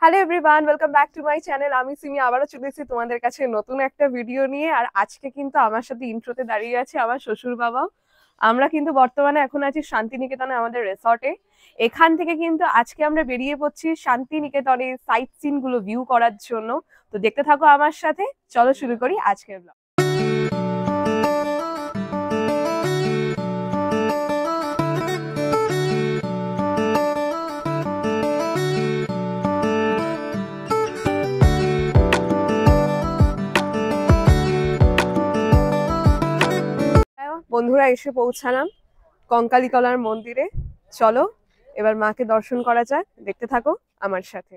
Hello everyone, welcome back to my channel. আমি সিমি আবারও চলে এসেছি তোমাদের কাছে নতুন একটা ভিডিও নিয়ে। আর আজকে কিন্তু আমার সাথে ইন্ট্রোতে দাঁড়িয়ে আছে আমার শ্বশুর বাবাও। আমরা কিন্তু বর্তমানে এখন আছি শান্তিনিকেতনে, আমাদের রিসর্টে। এখান থেকে কিন্তু আজকে আমরা বেরিয়ে পড়ছি শান্তিনিকেতনের সাইট সিন গুলো ভিউ করার জন্য। তো দেখতে থাকো আমার সাথে, চলো শুরু করি আজকের ব্লগ। বন্ধুরা, এসে পৌঁছালাম কঙ্কালীতলার মন্দিরে। চলো এবার মাকে দর্শন করা যাক, দেখতে থাকো আমার সাথে।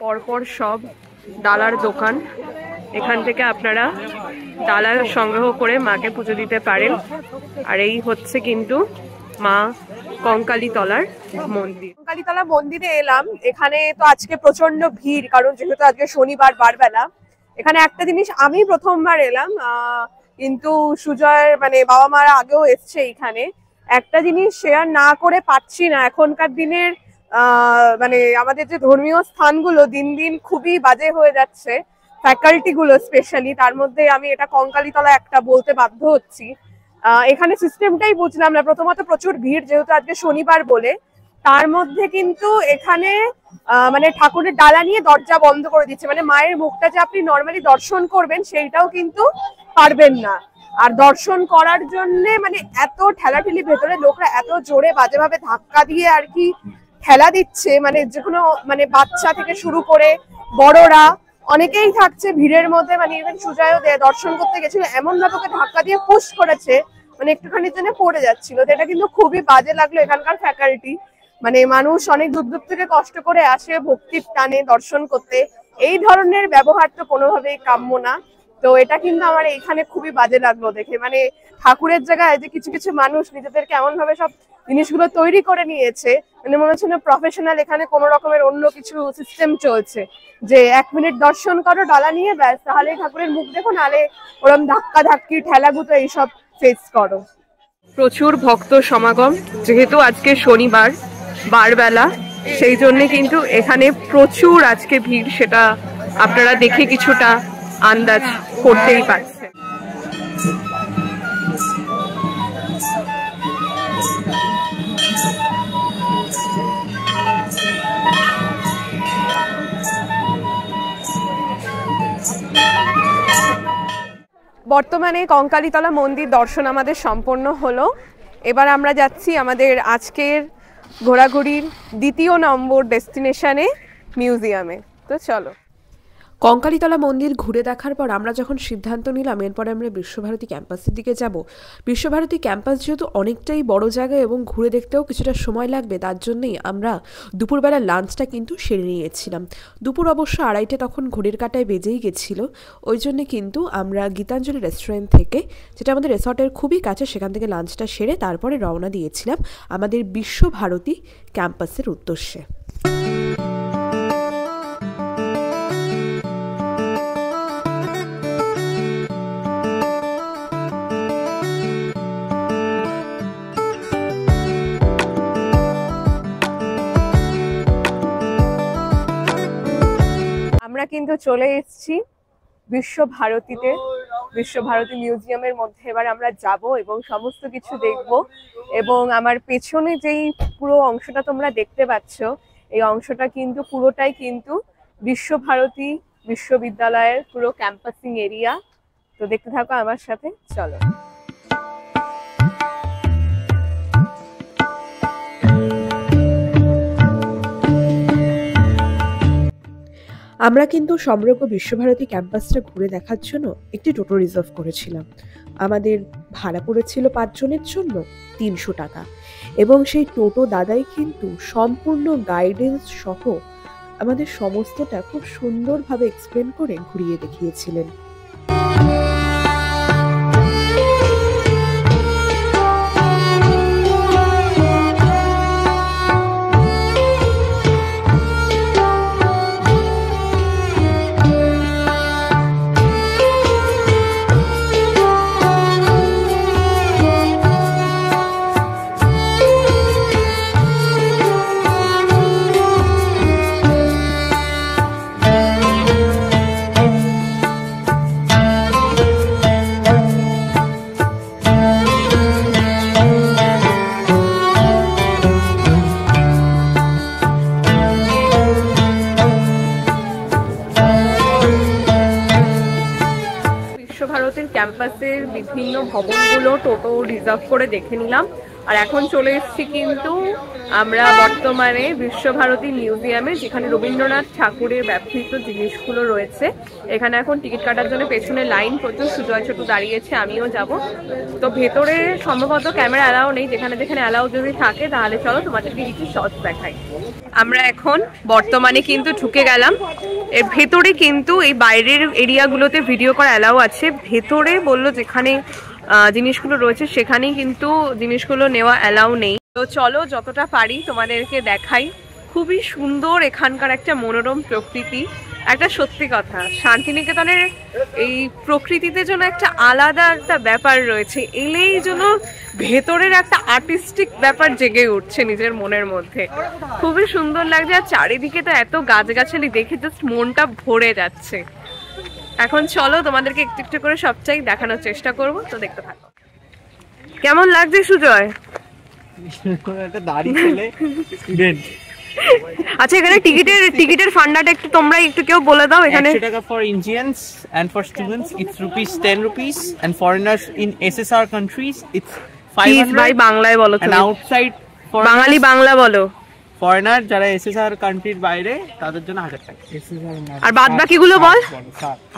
পরপর সব ডালার দোকান, এখান থেকে আপনারা ডালা সংগ্রহ করে মাকে পুজো দিতে পারেন। আর এই হচ্ছে কিন্তু মা কঙ্কালীতলার মন্দির। কঙ্কালীতলা মন্দিরে এলাম। এখানে তো আজকে প্রচন্ড ভিড়, কারণ যেহেতু আজকে শনিবার বারবেলা। এখানে একটা জিনিস আমি প্রথমবার এলাম, কিন্তু সুজয়ের মানে বাবা মারা আগেও এসছে এখানে। একটা জিনিস শেয়ার না করে পাচ্ছি না, এখনকার দিনের মানে আমাদের যে ধর্মীয় স্থানগুলো দিন দিন খুবই বাজে হয়ে যাচ্ছে, ফ্যাকাল্টি গুলো স্পেশালি। তার মধ্যে আমি এটা কঙ্কালীতলা একটা বলতে বাধ্য হচ্ছি। এখানে সিস্টেমটাই বুঝলাম না। প্রথমত প্রচুর ভিড়, যেহেতু আজকে শনিবার বলে। তার মধ্যে কিন্তু এখানে মানে ঠাকুরের ডালা নিয়ে দরজা বন্ধ করে দিচ্ছে, মানে মায়ের মুখটা যে আপনি নর্মালি দর্শন করবেন সেইটাও কিন্তু পারবেন না। আর দর্শন করার জন্য মানে এত ঠেলাঠেলি, ভেতরে লোকরা এত জোরে বাজেভাবে ধাক্কা দিয়ে আর কি ঠেলা দিচ্ছে, মানে যে কোনো মানে বাচ্চা থেকে শুরু করে বড়রা অনেকেই থাকছে ভিড়ের মধ্যে। মানে ইভেন সুজয়ও দর্শন করতে গেছিল, এমন ভাবে ওকে ধাক্কা দিয়ে পুশ করেছে, মানে একটুখানির জন্য পড়ে যাচ্ছিল। তো এটা কিন্তু খুবই বাজে লাগলো এখানকার ফ্যাকাল্টি। মানে মানুষ অনেক দূর দূর থেকে কষ্ট করে আসে ভক্তির টানে দর্শন করতে, এই ধরনের ব্যবহার তো কোনোভাবেই কাম্য না। তো এটা কিন্তু আমার এখানে খুবই বাজে লাগলো দেখে। মানে ঠাকুরের জায়গায় যে কিছু কিছু মানুষ নিজেদেরকে এমন ভাবে সব জিনিসগুলো তৈরি করে নিয়েছে, মানে মনে হচ্ছে না প্রফেশনাল। এখানে কোনো রকমের অন্য কিছু সিস্টেম চলছে, যে 1 মিনিট দর্শন করো ডালা নিয়ে, ব্যাস, তাহলে ঠাকুরের মুখ দেখো, নালে ওরম ধাক্কা ধাক্কি ঠেলাগুতো এইসব ফেস করো। প্রচুর ভক্ত সমাগম, যেহেতু আজকে শনিবার বারবেলা, সেই জন্য কিন্তু এখানে প্রচুর আজকে ভিড়। সেটা আপনারা দেখে কিছুটা আন্দাজ করতেই পারছেন। বর্তমানে কঙ্কালীতলা মন্দির দর্শন আমাদের সম্পন্ন হলো। এবার আমরা যাচ্ছি আমাদের আজকের ঘোরাঘুরির 2য় নম্বর ডেস্টিনেশনে, মিউজিয়ামে। তো চলো। কঙ্কালীতলা মন্দির ঘুরে দেখার পর আমরা যখন সিদ্ধান্ত নিলাম এরপরে আমরা বিশ্বভারতী ক্যাম্পাসের দিকে যাব। বিশ্বভারতী ক্যাম্পাস যেহেতু অনেকটাই বড় জায়গা এবং ঘুরে দেখতেও কিছুটা সময় লাগবে, তার জন্যই আমরা দুপুরবেলা লাঞ্চটা কিন্তু সেরে নিয়েছিলাম। দুপুর অবশ্য 2:30 তখন ঘড়ির কাঁটায় বেজেই গেছিল। ওই জন্য কিন্তু আমরা গীতাঞ্জলি রেস্টুরেন্ট থেকে, যেটা আমাদের রিসর্টের খুবই কাছে, সেখান থেকে লাঞ্চটা সেরে তারপরে রওনা দিয়েছিলাম আমাদের বিশ্বভারতী ক্যাম্পাসের উদ্দেশ্যে। আমরা কিন্তু চলে এসেছি বিশ্বভারতীতে। বিশ্বভারতী মিউজিয়ামের মধ্যে এবার আমরা যাব এবং সমস্ত কিছু দেখব। এবং আমার পেছনে যেই পুরো অংশটা তোমরা দেখতে পাচ্ছ, এই অংশটা কিন্তু পুরোটাই কিন্তু বিশ্বভারতী বিশ্ববিদ্যালয়ের পুরো ক্যাম্পাসিং এরিয়া। তো দেখতে থাকো আমার সাথে, চলো। আমরা কিন্তু সমগ্র বিশ্বভারতী ক্যাম্পাসটা ঘুরে দেখার জন্য একটি টোটো রিজার্ভ করেছিলাম। আমাদের ভাড়া পড়েছিল 5 জনের জন্য 300 টাকা। এবং সেই টোটো দাদাই কিন্তু সম্পূর্ণ গাইডেন্স সহ আমাদের সমস্তটা খুব সুন্দরভাবে এক্সপ্লেন করে ঘুরিয়ে দেখিয়েছিলেন। বিশ্বভারতীর ক্যাম্পাসের বিভিন্ন ভবনগুলো টোটো রিজার্ভ করে দেখে নিলাম। আর এখন চলে এসেছি কিন্তু আমরা বর্তমানে বিশ্বভারতী মিউজিয়ামে, যেখানে রবীন্দ্রনাথ ঠাকুরের ব্যবহৃত জিনিসগুলো রয়েছে। এখানে এখন টিকিট কাটার জন্য পেছনে লাইন প্রচুর, সুজয় ছোটু দাঁড়িয়েছে, আমিও যাব। তো ভেতরে সম্ভবত ক্যামেরা অ্যালাউ নেই, যেখানে যেখানে অ্যালাউ যদি থাকে তাহলে চলো তোমাদেরকে কিছু শর্টস দেখাই। আমরা এখন বর্তমানে কিন্তু ঢুকে গেলাম। এর ভেতরে কিন্তু এই বাইরের এরিয়াগুলোতে ভিডিও করা অ্যালাউ আছে, ভেতরে বললো যেখানে জিনিসগুলো রয়েছে সেখানেই কিন্তু জিনিসগুলো নেওয়া অ্যালাউ নেই। তো চলো যতটা পারি তোমাদেরকে দেখাই। খুবই সুন্দর এখানকার একটা মনোরম প্রকৃতি। একটা সত্যি কথা, শান্তিনিকেতনের এই প্রকৃতিতে যেন একটা আলাদা একটা ব্যাপার রয়েছে, এলেই যেন ভেতরের একটা আর্টিস্টিক ব্যাপার জেগে উঠছে নিজের মনের মধ্যে। খুবই সুন্দর লাগছে, আর চারিদিকে তো এত গাছগাছালি দেখে জাস্ট মনটা ভরে যাচ্ছে। এখন চলো তোমাদেরকে একটু একটু করে সবটাই দেখানোর চেষ্টা করব, তো দেখতে থাকো। কেমন লাগছে সুজয়? আচ্ছা, এখানে টিকিটের ফান্ডাটা একটু তোমরা একটু কেউ বলে দাও। এখানে 100 টাকা for Indians and for students it's ₹10 and foreigners in SSR countries it's 500। ভাই বাংলায় বলো and তুমি। outside বাঙালি বাংলা বলো। ফরেনার যারা SSR কান্ট্রির বাইরে তাদের জন্য 1000 টাকা। আর বাদ বাকিগুলো বল।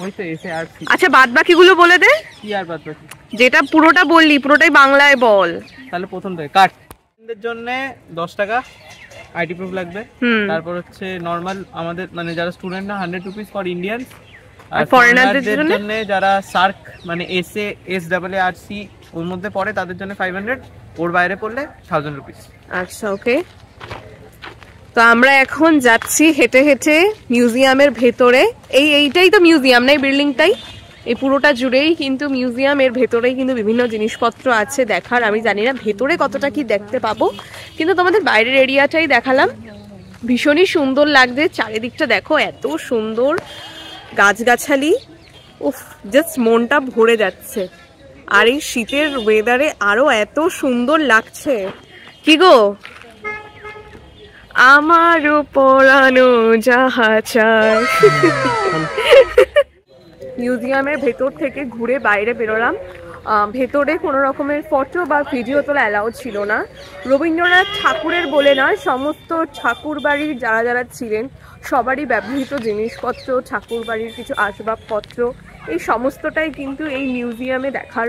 ওই তো SSR। আচ্ছা, বাদ বাকিগুলো বলে দে। কি আর বাদ বাকি? যেটা পুরোটা বললি পুরোটাই বাংলায় বল। তাহলে প্রথম থেকে কাট। এর জন্য 10 টাকা আইডি প্রুফ লাগবে। তারপর হচ্ছে নরমাল আমাদের মানে যারা স্টুডেন্ট না ₹100 ফর ইন্ডিয়ানস। আর ফরেনারদের জন্য যারা সার্ক মানে SARC ওর মধ্যে পড়ে তাদের জন্য 500, ওর বাইরে পড়লে ₹1000। আচ্ছা, ওকে। তো আমরা এখন যাচ্ছি হেঁটে হেঁটে মিউজিয়ামের ভেতরে। এইটাই তো মিউজিয়াম, না? এই বিল্ডিংটাই, এই পুরোটা জুড়েই কিন্তু মিউজিয়াম। এর ভেতরেই কিন্তু বিভিন্ন জিনিসপত্র আছে দেখার। আমি জানি না ভেতরে কতটা কি দেখতে পাবো, কিন্তু তোমাদের বাইরের এরিয়াটাই দেখালাম। ভীষণই সুন্দর লাগছে, চারিদিকটা দেখো এত সুন্দর গাছগাছালি, উফ, জাস্ট মনটা ভরে যাচ্ছে। আর এই শীতের ওয়েদারে আরো এত সুন্দর লাগছে। কি গো, আমারও পরানো যাহা চায়। মিউজিয়ামের ভেতর থেকে ঘুরে বাইরে বেরোলাম। ভেতরে কোনো রকমের ফটো বা ভিডিও তোলা অ্যালাউ ছিল না। রবীন্দ্রনাথ ঠাকুরের বলে না, সমস্ত ঠাকুর বাড়ির যারা যারা ছিলেন সবারই ব্যবহৃত জিনিসপত্র, ঠাকুর বাড়ির কিছু আসবাবপত্র, এই সমস্তটাই কিন্তু এই মিউজিয়ামে দেখার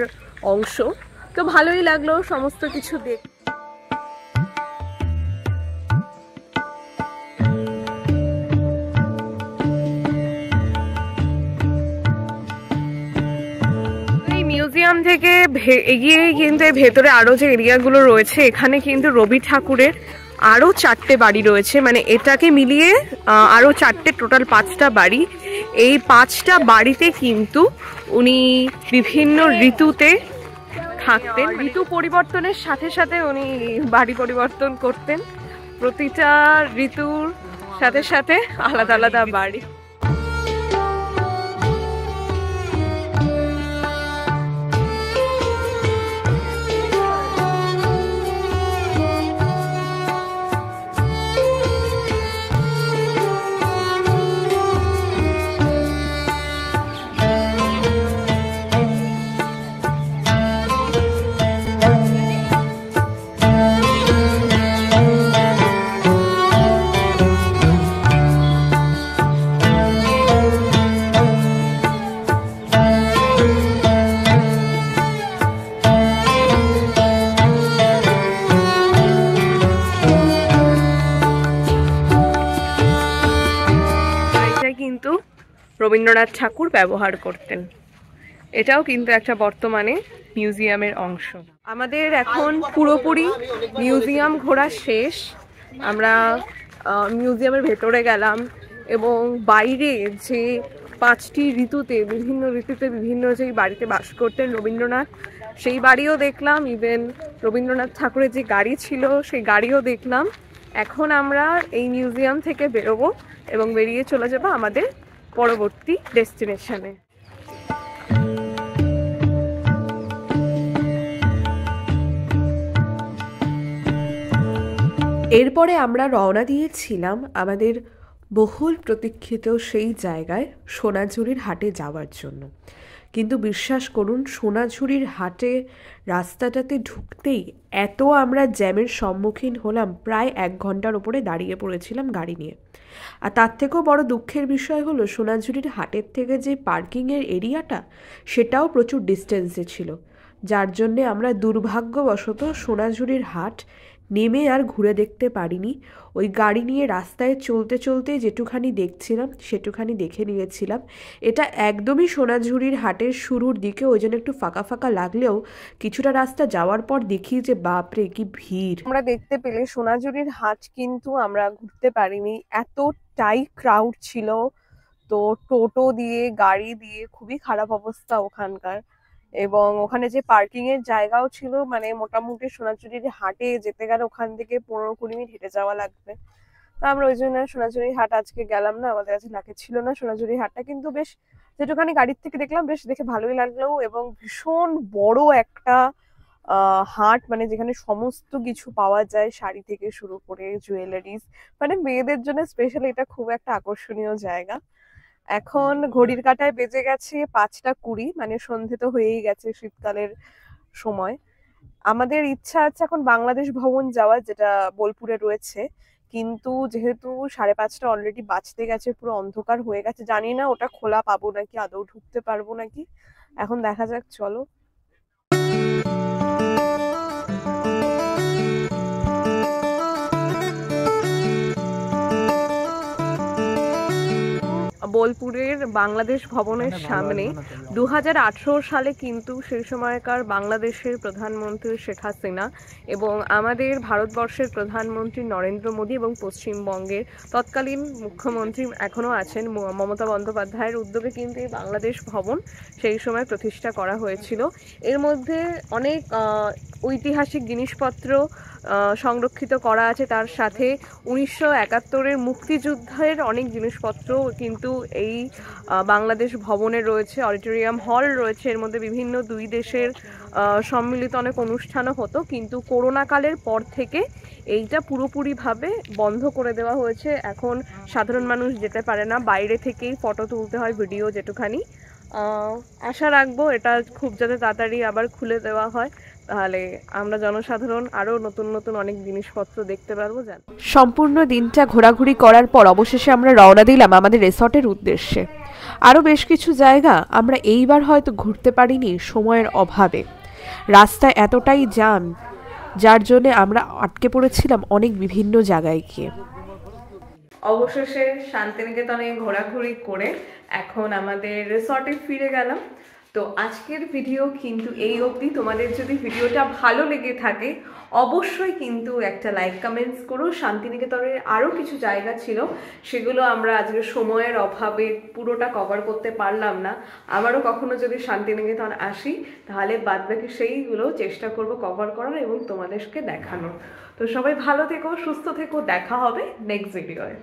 অংশ। তো ভালোই লাগলো সমস্ত কিছু দেখতে। মিউজিয়াম থেকে এগিয়ে কিন্তু ভেতরে আরো যে এরিয়াগুলো রয়েছে, এখানে কিন্তু রবি ঠাকুরের আরো 4টে বাড়ি রয়েছে। মানে এটাকে মিলিয়ে আরো 4টে, টোটাল 5টা বাড়ি। এই 5টা বাড়িতে কিন্তু উনি বিভিন্ন ঋতুতে থাকতেন। ঋতু পরিবর্তনের সাথে সাথে উনি বাড়ি পরিবর্তন করতেন। প্রতিটা ঋতুর সাথে সাথে আলাদা আলাদা বাড়ি। রবীন্দ্রনাথ ঠাকুর ব্যবহার করতেন। এটাও কিন্তু একটা বর্তমানে মিউজিয়ামের অংশ। আমাদের এখন পুরোপুরি মিউজিয়াম ঘোরা শেষ। আমরা মিউজিয়ামের ভেতরে গেলাম এবং বাইরে যে 5টি ঋতুতে বিভিন্ন যেই বাড়িতে বাস করতেন রবীন্দ্রনাথ, সেই বাড়িও দেখলাম। ইভেন রবীন্দ্রনাথ ঠাকুরের যে গাড়ি ছিল সেই গাড়িও দেখলাম। এখন আমরা এই মিউজিয়াম থেকে বেরোবো এবং বেরিয়ে চলে যাবো আমাদের পরবর্তী ডেস্টিনেশনে। এরপরে আমরা রওনা দিয়েছিলাম আমাদের বহুল প্রতীক্ষিত সেই জায়গায় সোনাঝুরির হাটে যাওয়ার জন্য। কিন্তু বিশ্বাস করুন, সোনাঝুরির হাটে রাস্তাটাতে ঢুকতেই এত আমরা জ্যামের সম্মুখীন হলাম, প্রায় 1 ঘন্টার ওপরে দাঁড়িয়ে পড়েছিলাম গাড়ি নিয়ে। আর তার থেকেও বড় দুঃখের বিষয় হলো সোনাঝুরির হাটের থেকে যে পার্কিংয়ের এরিয়াটা সেটাও প্রচুর ডিস্টেন্সে ছিল, যার জন্যে আমরা দুর্ভাগ্যবশত সোনাঝুরির হাট নেমে আর ঘুরে দেখতে পারিনি। ওই গাড়ি নিয়ে রাস্তায় চলতে চলতে যেটুখানি দেখছিলাম সেটুখানি দেখে নিয়েছিলাম। এটা একদমই সোনাঝুরির হাটের শুরুর দিকে, ওই জন্য একটু ফাঁকা ফাঁকা লাগলেও কিছুটা রাস্তা যাওয়ার পর দেখি যে বাপরে কি ভিড়। আমরা দেখতে পেলে সোনাঝুরির হাট কিন্তু আমরা ঘুরতে পারিনি, এতটাই ক্রাউড ছিল। তো টোটো দিয়ে গাড়ি দিয়ে খুবই খারাপ অবস্থা ওখানকার, এবং ওখানে যে পার্কিং এর জায়গাও ছিল, মানে মোটামুটি সোনাঝুরির হাটে যেতে গেলে ওখান থেকে 15-20 মিনিট হেঁটে যাওয়া লাগবে। তো আমরা ওই জন্য সোনাঝুরির হাট আজকে গেলাম না, আমাদের কাছে লাগে ছিল না সোনাঝুরির হাটটা। কিন্তু বেশ যেটুখানি গাড়ির থেকে দেখলাম বেশ দেখে ভালোই লাগলো, এবং ভীষণ বড় একটা হাট, মানে যেখানে সমস্ত কিছু পাওয়া যায়, শাড়ি থেকে শুরু করে জুয়েলারিজ, মানে মেয়েদের জন্য স্পেশালি এটা খুব একটা আকর্ষণীয় জায়গা। এখন ঘড়ির কাঁটায় বেজে গেছে 5টা 20, মানে সন্ধে তো হয়েই গেছে শীতকালের সময়। আমাদের ইচ্ছা আছে এখন বাংলাদেশ ভবন যাওয়ার, যেটা বোলপুরে রয়েছে, কিন্তু যেহেতু 5:30 অলরেডি বাজতে গেছে, পুরো অন্ধকার হয়ে গেছে, জানি না ওটা খোলা পাবো নাকি, আদৌ ঢুকতে পারবো নাকি, এখন দেখা যাক। চলো। বোলপুরের বাংলাদেশ ভবনের সামনে 2018 সালে কিন্তু সেই সময়কার বাংলাদেশের প্রধানমন্ত্রী শেখ হাসিনা এবং আমাদের ভারতবর্ষের প্রধানমন্ত্রী নরেন্দ্র মোদী এবং পশ্চিমবঙ্গের তৎকালীন মুখ্যমন্ত্রী এখনও আছেন মমতা বন্দ্যোপাধ্যায়ের উদ্যোগে কিন্তু এই বাংলাদেশ ভবন সেই সময় প্রতিষ্ঠা করা হয়েছিল। এর মধ্যে অনেক ঐতিহাসিক জিনিসপত্র সংরক্ষিত করা আছে, তার সাথে 1971-এর মুক্তিযুদ্ধের অনেক জিনিসপত্র কিন্তু এই বাংলাদেশ ভবনে রয়েছে। অডিটোরিয়াম হল রয়েছে, এর মধ্যে বিভিন্ন 2 দেশের সম্মিলিত অনেক অনুষ্ঠানও হতো, কিন্তু করোনাকালের পর থেকে এইটা পুরোপুরিভাবে বন্ধ করে দেওয়া হয়েছে। এখন সাধারণ মানুষ যেতে পারে না, বাইরে থেকেই ফটো তুলতে হয়, ভিডিও যেটুখানি। আশা রাখবো এটা খুব যাতে তাড়াতাড়ি আবার খুলে দেওয়া হয়, তাহলে আমরা জনসাধারণ আরো নতুন নতুন অনেক জিনিসপত্র দেখতে পারবো। সম্পূর্ণ দিনটা ঘোরাঘুরি করার পর অবশেষে আমরা রওনা দিলাম আমাদের রিসর্টের উদ্দেশ্যে। আরও বেশ কিছু জায়গা আমরা এইবার হয়তো ঘুরতে পারিনি সময়ের অভাবে, রাস্তায় এতটাই জ্যাম যার জন্য আমরা আটকে পড়েছিলাম অনেক বিভিন্ন জায়গায় গিয়ে। অবশেষে শান্তিনিকেতনে ঘোরাঘুরি করে এখন আমাদের রিসর্টে ফিরে গেলাম। তো আজকের ভিডিও কিন্তু এই অবধি। তোমাদের যদি ভিডিওটা ভালো লেগে থাকে অবশ্যই কিন্তু একটা লাইক কমেন্টস করো। শান্তিনিকেতনের আরও কিছু জায়গা ছিল, সেগুলো আমরা আজকে সময়ের অভাবে পুরোটা কভার করতে পারলাম না। আবারও কখনো যদি শান্তিনিকেতন আসি তাহলে বাদবাকি সেইগুলো চেষ্টা করব কভার করার এবং তোমাদেরকে দেখানোর। তো সবাই ভালো থেকো, সুস্থ থেকো, দেখা হবে নেক্সট ভিডিওয়ে।